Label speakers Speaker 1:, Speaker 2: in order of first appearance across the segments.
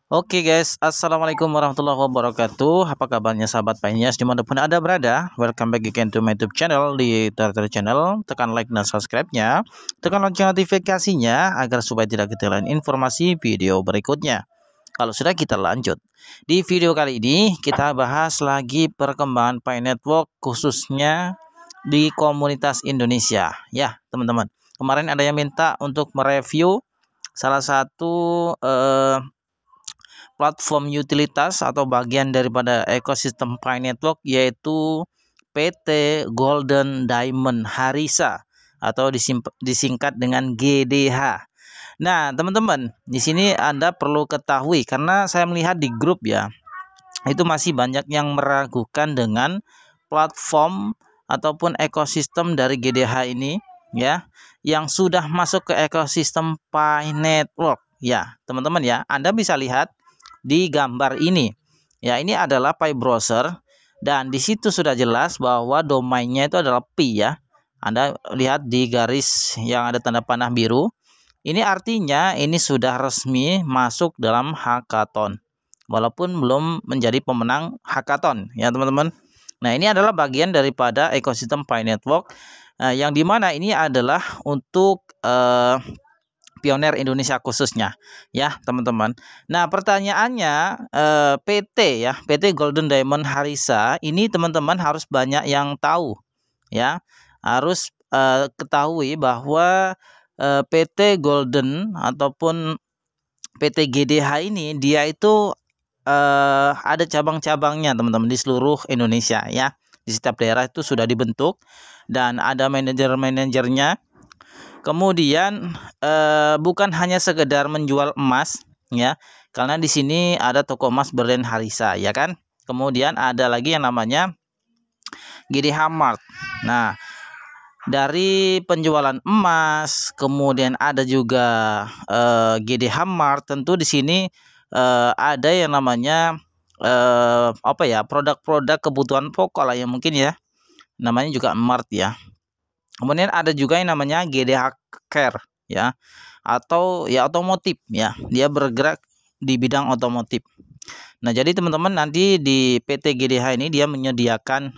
Speaker 1: Oke guys, Assalamualaikum warahmatullahi wabarakatuh. Apa kabarnya sahabat Pioneers dimanapun Anda berada? Welcome back again to my YouTube channel di Turtle Channel. Tekan like dan subscribe-nya. Tekan lonceng notifikasinya agar supaya tidak ketinggalan informasi video berikutnya. Kalau sudah kita lanjut. Di video kali ini kita bahas lagi perkembangan Pi Network khususnya di komunitas Indonesia. Ya teman-teman, kemarin ada yang minta untuk mereview salah satu platform utilitas atau bagian daripada ekosistem Pi Network, yaitu PT Golden Diamond Harisa atau disingkat dengan GDH. Nah, teman-teman, di sini Anda perlu ketahui karena saya melihat di grup ya, itu masih banyak yang meragukan dengan platform ataupun ekosistem dari GDH ini ya, yang sudah masuk ke ekosistem Pi Network. Ya, teman-teman ya, Anda bisa lihat di gambar ini. Ya, ini adalah Pi browser dan di situ sudah jelas bahwa domainnya itu adalah Pi ya. Anda lihat di garis yang ada tanda panah biru. Ini artinya ini sudah resmi masuk dalam hackathon. Walaupun belum menjadi pemenang hackathon ya, teman-teman. Nah, ini adalah bagian daripada ekosistem Pi Network yang dimana ini adalah untuk pioner Indonesia khususnya ya teman-teman. Nah, pertanyaannya PT Golden Diamond Harisa ini teman-teman harus banyak yang tahu ya, harus ketahui bahwa PT Golden ataupun PT GDH ini dia itu ada cabang-cabangnya teman-teman di seluruh Indonesia ya. Di setiap daerah itu sudah dibentuk dan ada manajer-manajernya. Kemudian bukan hanya sekedar menjual emas ya, karena di sini ada toko emas berlian Harisa ya kan. Kemudian ada lagi yang namanya GDH Mart. Nah, dari penjualan emas, kemudian ada juga GDH Mart. Tentu di sini ada yang namanya produk-produk kebutuhan pokok lah ya mungkin ya. Namanya juga Mart ya. Kemudian ada juga yang namanya GDH Care ya, atau ya otomotif ya. Dia bergerak di bidang otomotif. Nah, jadi teman-teman nanti di PT GDH ini dia menyediakan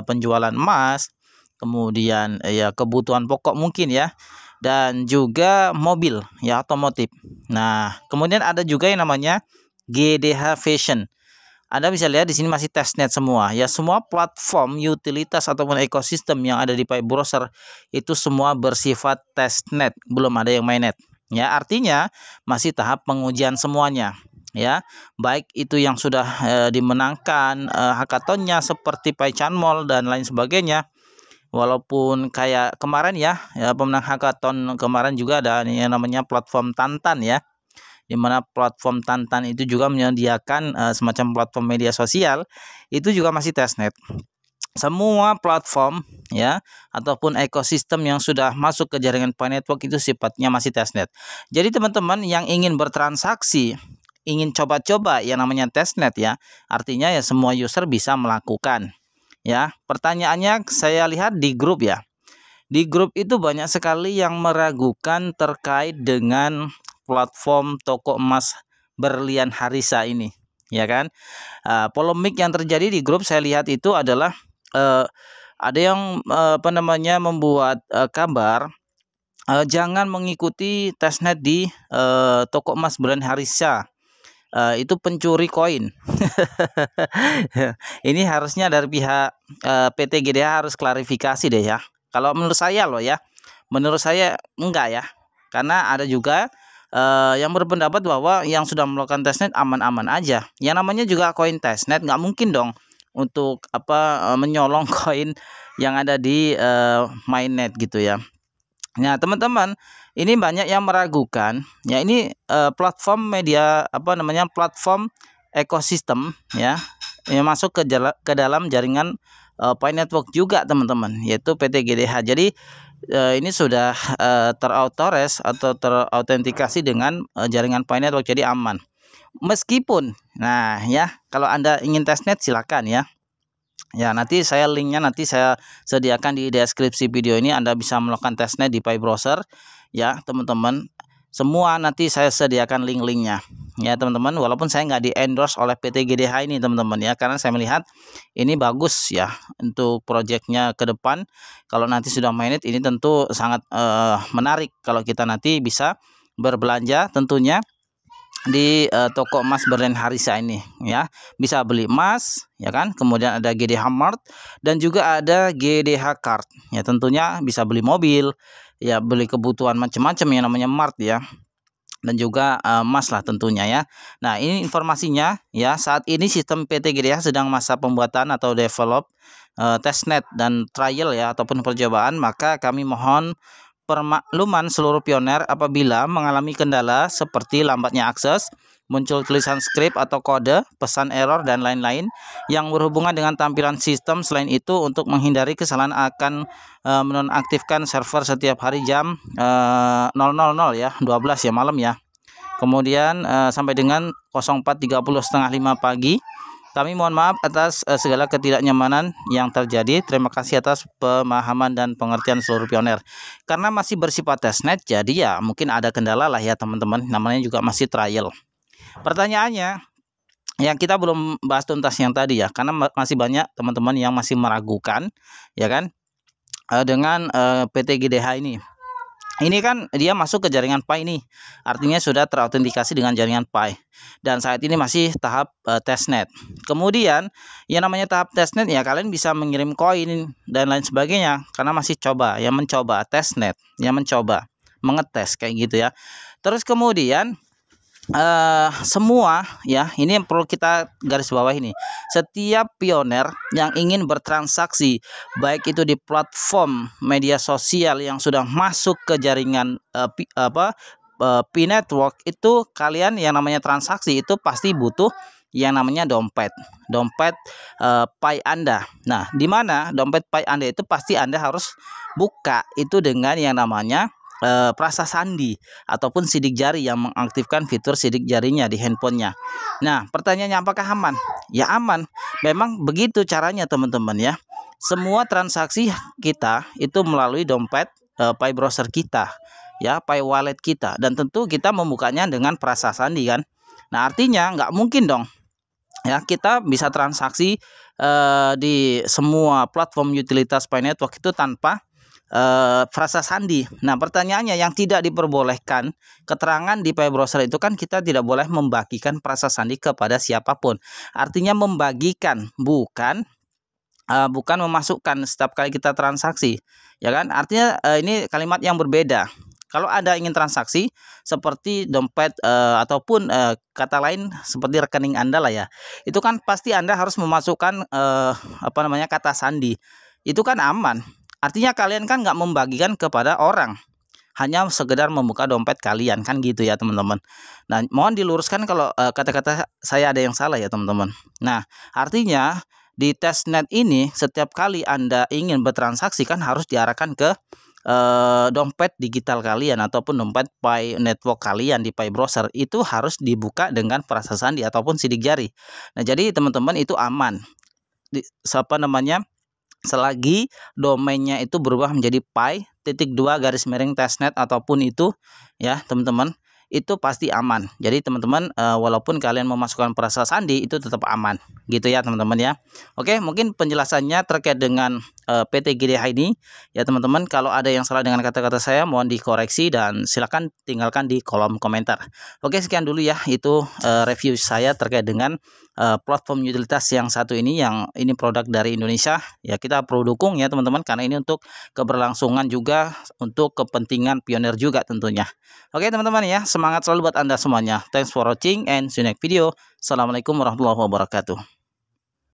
Speaker 1: penjualan emas, kemudian ya kebutuhan pokok mungkin ya, dan juga mobil ya otomotif. Nah, kemudian ada juga yang namanya GDH Fashion. Anda bisa lihat di sini masih testnet semua ya, semua platform utilitas ataupun ekosistem yang ada di Pi browser itu semua bersifat testnet, belum ada yang mainnet ya, artinya masih tahap pengujian semuanya ya, baik itu yang sudah dimenangkan hackathonnya seperti PyChanmol dan lain sebagainya. Walaupun kayak kemarin ya, pemenang hackathon kemarin juga ada yang namanya platform Tantan ya, di mana platform Tantan itu juga menyediakan semacam platform media sosial, itu juga masih testnet. Semua platform ya ataupun ekosistem yang sudah masuk ke jaringan Pi Network itu sifatnya masih testnet. Jadi teman-teman yang ingin bertransaksi, ingin coba-coba yang namanya testnet ya, artinya ya semua user bisa melakukan ya. Pertanyaannya saya lihat di grup ya. Di grup itu banyak sekali yang meragukan terkait dengan platform toko emas berlian Harisa ini, ya kan? Polemik yang terjadi di grup saya lihat itu adalah ada yang membuat kabar jangan mengikuti testnet di toko emas berlian Harisa. Itu pencuri koin. Ini harusnya dari pihak PT GDH harus klarifikasi deh ya. Kalau menurut saya loh ya, menurut saya enggak ya, karena ada juga yang berpendapat bahwa yang sudah melakukan testnet aman-aman aja. Yang namanya juga koin testnet, nggak mungkin dong untuk menyolong koin yang ada di mainnet gitu ya. Nah, teman-teman, ini banyak yang meragukan ya, ini platform media platform ekosistem ya, yang masuk ke dalam jaringan Pi Network juga teman-teman, yaitu PT GDH. Jadi ini sudah terautorized atau terautentikasi dengan jaringan Pi Network, jadi aman. Meskipun, nah ya, kalau Anda ingin testnet silakan ya. Ya, nanti linknya saya sediakan di deskripsi video ini. Anda bisa melakukan testnet di Pi browser ya teman-teman. Semua nanti saya sediakan link-linknya ya teman-teman, walaupun saya nggak di endorse oleh PT GDH ini teman-teman ya, karena saya melihat ini bagus ya untuk proyeknya ke depan. Kalau nanti sudah mainit ini tentu sangat menarik kalau kita nanti bisa berbelanja tentunya di toko emas Berlian Harisa ini ya. Bisa beli emas ya kan, kemudian ada GDH Mart dan juga ada GDH Card ya, tentunya bisa beli mobil ya, beli kebutuhan macam-macam yang namanya Mart ya, dan juga emas lah tentunya ya. Nah, ini informasinya ya. Saat ini sistem PT GDH sedang masa pembuatan atau develop testnet dan trial ya, ataupun percobaan. Maka kami mohon permakluman seluruh pioner apabila mengalami kendala seperti lambatnya akses, muncul tulisan skrip atau kode, pesan error dan lain-lain yang berhubungan dengan tampilan sistem. Selain itu, untuk menghindari kesalahan akan menonaktifkan server setiap hari jam 000 ya, 12 ya malam ya. Kemudian sampai dengan 04.30 setengah 5 pagi. Kami mohon maaf atas segala ketidaknyamanan yang terjadi. Terima kasih atas pemahaman dan pengertian seluruh pioner. Karena masih bersifat testnet, jadi ya mungkin ada kendala lah ya teman-teman. Namanya juga masih trial. Pertanyaannya, yang kita belum bahas tuntas yang tadi ya, karena masih banyak teman-teman yang masih meragukan ya kan dengan PT GDH ini. Ini kan dia masuk ke jaringan Pi ini, artinya sudah terautentikasi dengan jaringan Pi, dan saat ini masih tahap testnet. Kemudian yang namanya tahap testnet ya, kalian bisa mengirim koin dan lain sebagainya karena masih coba ya, mencoba testnet ya, mencoba mengetes kayak gitu ya. Terus kemudian semua ya, ini yang perlu kita garis bawah ini, setiap pioner yang ingin bertransaksi baik itu di platform media sosial yang sudah masuk ke jaringan Pi Network, itu kalian yang namanya transaksi itu pasti butuh yang namanya dompet Pi Anda. Nah, di mana dompet Pi Anda itu pasti Anda harus buka itu dengan yang namanya Prasa Sandi ataupun sidik jari yang mengaktifkan fitur sidik jarinya di handphonenya. Nah, pertanyaannya apakah aman? Ya aman. Memang begitu caranya teman-teman ya. Semua transaksi kita itu melalui dompet Pi browser kita ya, Pi wallet kita, dan tentu kita membukanya dengan Prasa Sandi kan. Nah, artinya nggak mungkin dong ya kita bisa transaksi di semua platform utilitas Pi Network itu tanpa Prasa Sandi. Nah, pertanyaannya, yang tidak diperbolehkan keterangan di Pi browser itu kan kita tidak boleh membagikan Prasa Sandi kepada siapapun. Artinya membagikan, bukan memasukkan setiap kali kita transaksi ya kan. Artinya ini kalimat yang berbeda. Kalau Anda ingin transaksi seperti dompet ataupun kata lain seperti rekening Anda lah ya, itu kan pasti Anda harus memasukkan kata sandi. Itu kan aman. Artinya kalian kan nggak membagikan kepada orang, hanya sekedar membuka dompet kalian kan gitu ya teman-teman. Nah, mohon diluruskan kalau kata-kata saya ada yang salah ya teman-teman. Nah, artinya di testnet ini setiap kali Anda ingin bertransaksi kan harus diarahkan ke dompet digital kalian ataupun dompet Pi Network kalian di Pi browser, itu harus dibuka dengan Prasa Sandi ataupun sidik jari. Nah, jadi teman-teman itu aman. Selagi domainnya itu berubah menjadi pi.2_testnet ataupun itu ya teman-teman, itu pasti aman. Jadi teman-teman walaupun kalian memasukkan Prasa Sandi itu tetap aman gitu ya teman-teman ya. Oke, mungkin penjelasannya terkait dengan PT GDH ini ya teman-teman. Kalau ada yang salah dengan kata-kata saya mohon dikoreksi dan silakan tinggalkan di kolom komentar. Oke, sekian dulu ya, itu review saya terkait dengan platform utilitas yang satu ini, yang ini produk dari Indonesia ya, kita perlu dukung ya teman-teman, karena ini untuk keberlangsungan juga, untuk kepentingan pioner juga tentunya. Oke teman-teman ya, semangat selalu buat Anda semuanya. Thanks for watching and see you next video. Assalamualaikum warahmatullahi wabarakatuh.